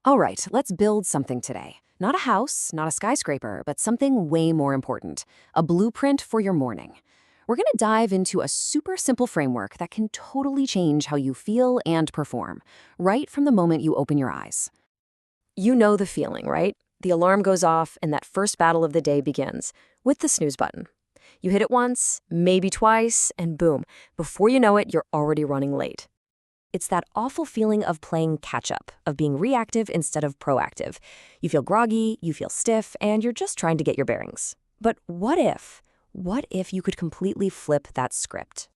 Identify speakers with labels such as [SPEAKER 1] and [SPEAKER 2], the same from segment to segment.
[SPEAKER 1] All right, let's build something today. Not a house, not a skyscraper, but something way more important, a blueprint for your morning. We're going to dive into a super simple framework that can totally change how you feel and perform, right from the moment you open your eyes. You know the feeling, right? The alarm goes off and that first battle of the day begins with the snooze button. You hit it once, maybe twice, and boom, before you know it, you're already running late. It's that awful feeling of playing catch-up, of being reactive instead of proactive. You feel groggy, you feel stiff, and you're just trying to get your bearings. But what if? What if you could completely flip that script?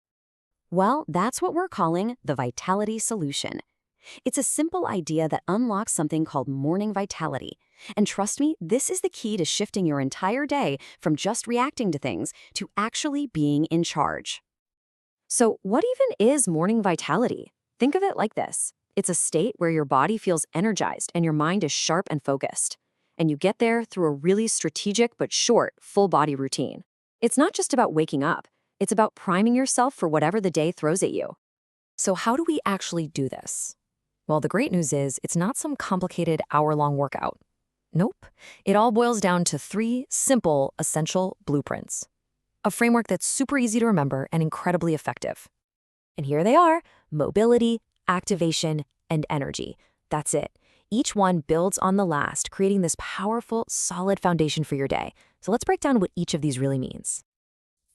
[SPEAKER 1] Well, that's what we're calling the vitality solution. It's a simple idea that unlocks something called morning vitality. And trust me, this is the key to shifting your entire day from just reacting to things to actually being in charge. So, what even is morning vitality? Think of it like this. It's a state where your body feels energized and your mind is sharp and focused. And you get there through a really strategic but short, full body routine. It's not just about waking up. It's about priming yourself for whatever the day throws at you. So how do we actually do this? Well, the great news is it's not some complicated hour-long workout. Nope. It all boils down to 3 simple, essential blueprints. A framework that's super easy to remember and incredibly effective. And here they are: mobility, activation, and energy. That's it. Each one builds on the last, creating this powerful, solid foundation for your day. So let's break down what each of these really means.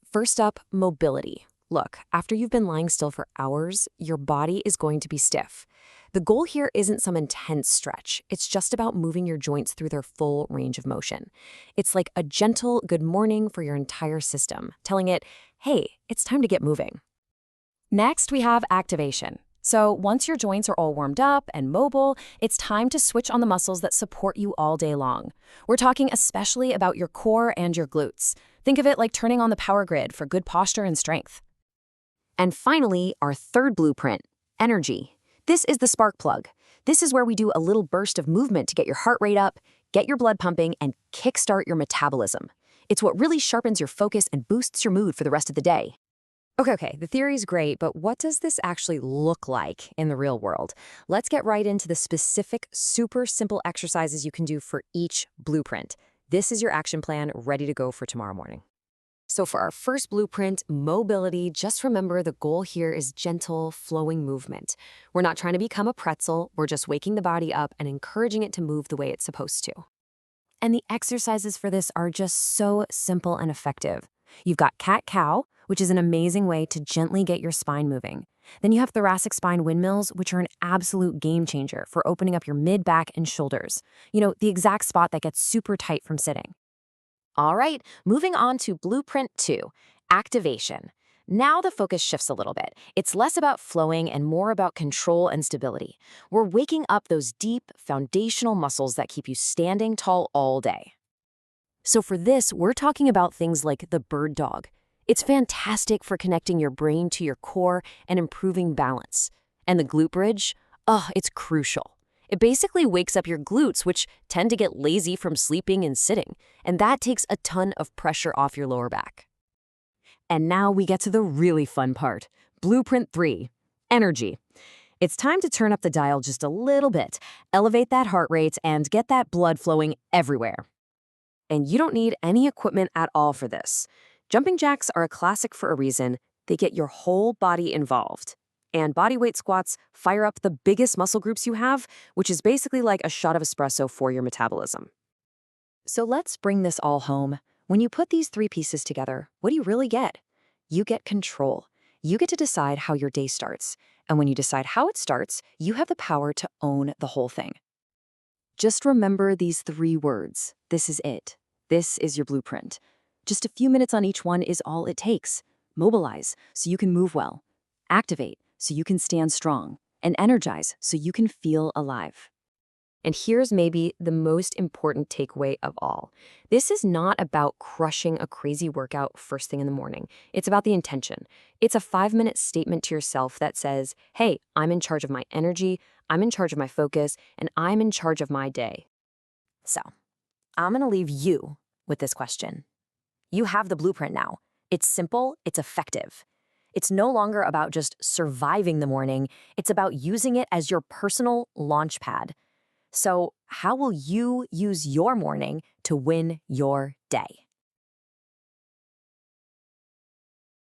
[SPEAKER 1] First up, mobility. Look, after you've been lying still for hours, your body is going to be stiff. The goal here isn't some intense stretch. It's just about moving your joints through their full range of motion. It's like a gentle good morning for your entire system, telling it, hey, it's time to get moving. Next, we have activation. So once your joints are all warmed up and mobile, it's time to switch on the muscles that support you all day long. We're talking especially about your core and your glutes. Think of it like turning on the power grid for good posture and strength. And finally, our third blueprint, energy. This is the spark plug. This is where we do a little burst of movement to get your heart rate up, get your blood pumping, and kickstart your metabolism. It's what really sharpens your focus and boosts your mood for the rest of the day. Okay, the theory's great, but what does this actually look like in the real world? Let's get right into the specific, super simple exercises you can do for each blueprint. This is your action plan ready to go for tomorrow morning. So for our first blueprint, mobility, just remember the goal here is gentle, flowing movement. We're not trying to become a pretzel, we're just waking the body up and encouraging it to move the way it's supposed to. And the exercises for this are just so simple and effective. You've got cat-cow, which is an amazing way to gently get your spine moving. Then you have thoracic spine windmills, which are an absolute game changer for opening up your mid, back, and shoulders. You know, the exact spot that gets super tight from sitting. All right, moving on to blueprint 2, activation. Now the focus shifts a little bit. It's less about flowing and more about control and stability. We're waking up those deep, foundational muscles that keep you standing tall all day. So for this, we're talking about things like the bird dog. It's fantastic for connecting your brain to your core and improving balance. And the glute bridge? It's crucial. It basically wakes up your glutes, which tend to get lazy from sleeping and sitting, and that takes a ton of pressure off your lower back. And now we get to the really fun part. Blueprint 3, energy. It's time to turn up the dial just a little bit, elevate that heart rate, and get that blood flowing everywhere. And you don't need any equipment at all for this. Jumping jacks are a classic for a reason. They get your whole body involved. And bodyweight squats fire up the biggest muscle groups you have, which is basically like a shot of espresso for your metabolism. So let's bring this all home. When you put these 3 pieces together, what do you really get? You get control. You get to decide how your day starts. And when you decide how it starts, you have the power to own the whole thing. Just remember these 3 words. This is it. This is your blueprint. Just a few minutes on each one is all it takes. Mobilize so you can move well. Activate so you can stand strong. And energize so you can feel alive. And here's maybe the most important takeaway of all. This is not about crushing a crazy workout first thing in the morning. It's about the intention. It's a 5-minute statement to yourself that says, hey, I'm in charge of my energy, I'm in charge of my focus, and I'm in charge of my day. So, I'm going to leave you with this question. You have the blueprint now. It's simple, it's effective. It's no longer about just surviving the morning. It's about using it as your personal launch pad.
[SPEAKER 2] So, how will you use your morning to win your day?